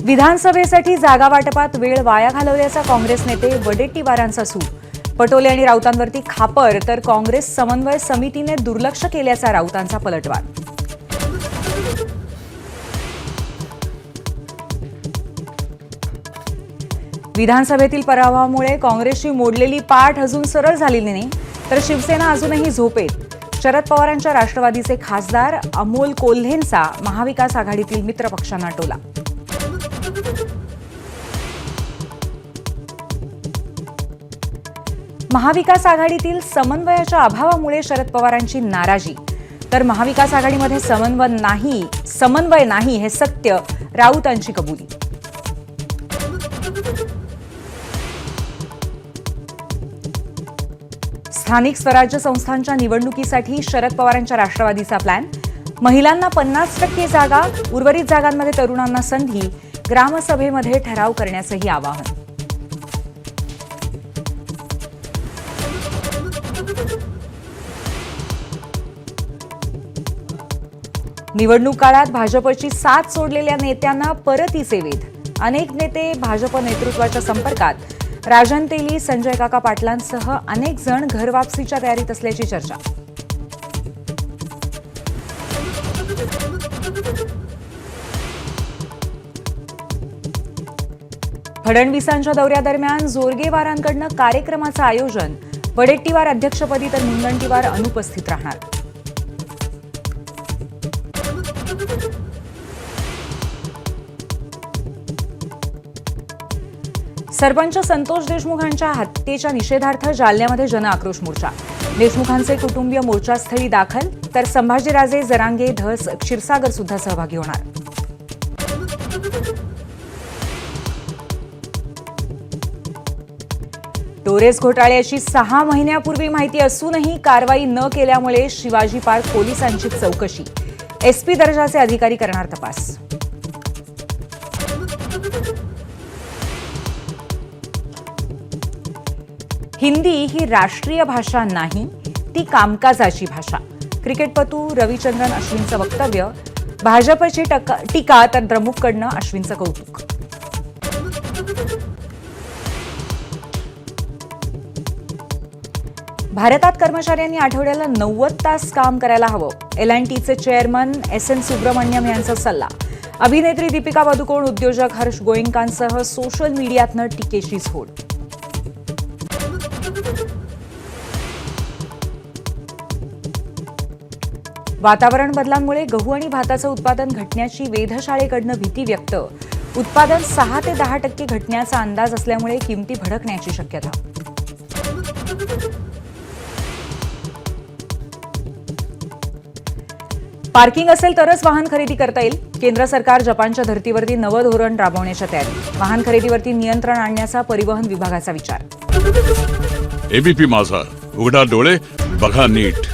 विधानसभेसाठी जागा वाटपात वेळ वाया घालवल्याचा काँग्रेस नेते वडेट्टीवारांचा सूर. पटोले आणि राऊतांवरती खापर तर काँग्रेस समन्वय समितीने दुर्लक्ष केल्याचा राऊतांचा पलटवार. विधानसभेतील पराभवामुळे काँग्रेसची मोडलेली पाठ अजून सरळ झालेली नाही, तर शिवसेना अजूनही झोपेत. शरद पवारांच्या राष्ट्रवादीचे खासदार अमोल कोल्हेंचा महाविकास आघाडीतील मित्रपक्षांना टोला. महाविकास आघाडीतील समन्वयाच्या अभावामुळे शरद पवारांची नाराजी, तर महाविकास आघाडीमध्ये समन्वय नाही हे सत्य, राऊतांची कबुली. स्थानिक स्वराज्य संस्थांच्या निवडणुकीसाठी शरद पवारांच्या राष्ट्रवादीचा प्लॅन. महिलांना 50% जागा, उर्वरित जागांमध्ये तरुणांना संधी, ग्रामसभेमध्ये ठराव करण्याचंही आवाहन. निवडणूक काळात भाजपची साथ सोडलेल्या नेत्यांना परती सेवेत. अनेक नेते भाजप नेतृत्वाच्या संपर्कात. राजन तेली, संजय काका पाटलांसह अनेक जण घरवापसीच्या तयारीत असल्याची चर्चा. फडणवीसांच्या दौऱ्यादरम्यान जोरगेवारांकडून कार्यक्रमाचं आयोजन. वडेट्टीवार अध्यक्षपदी तर मुनगंटीवार अनुपस्थित राहणार. सरपंच संतोष देशमुखांच्या हत्येच्या निषेधार्थ जालन्यामध्ये जनआक्रोश मोर्चा. देशमुखांचे कुटुंबीय मोर्चास्थळी दाखल, तर संभाजीराजे, जरांगे, धस, क्षीरसागर सुद्धा सहभागी होणार. टोरेस घोटाळ्याची 6 महिन्यापूर्वी माहिती असूनही कारवाई न केल्यामुळे शिवाजी पार्क पोलिसांची चौकशी. एसपी दर्जाचे अधिकारी करणार तपास. हिंदी ही राष्ट्रीय भाषा नाही, ती कामकाजाची भाषा. क्रिकेटपटू रविचंद्रन अश्विनचं वक्तव्य. भाजपची टीका तर द्रमुककडनं अश्विनचं कौतुक. भारतात कर्मचाऱ्यांनी आठवड्याला 90 तास काम करायला हवं. L&Tचे चेअरमन SN सुब्रमण्यम यांचा सल्ला. अभिनेत्री दीपिका पदुकोण, उद्योजक हर्ष गोयंकांसह सोशल मीडियातनं टीकेची झोड. वातावरण बदलांमुळे गहू आणि भाताचं उत्पादन घटण्याची वेधशाळेकडनं भीती व्यक्त. उत्पादन 6 ते 10% घटण्याचा अंदाज असल्यामुळे किमती भडकण्याची शक्यता. पार्किंग असेल तरच वाहन खरेदी करता येईल. केंद्र सरकार जपानच्या धर्तीवरती नवं धोरण राबवण्याच्या तयारी. वाहन खरेदीवरती नियंत्रण आणण्याचा परिवहन विभागाचा विचार. एबीपी माझा, उघडा डोळे बघा नीट.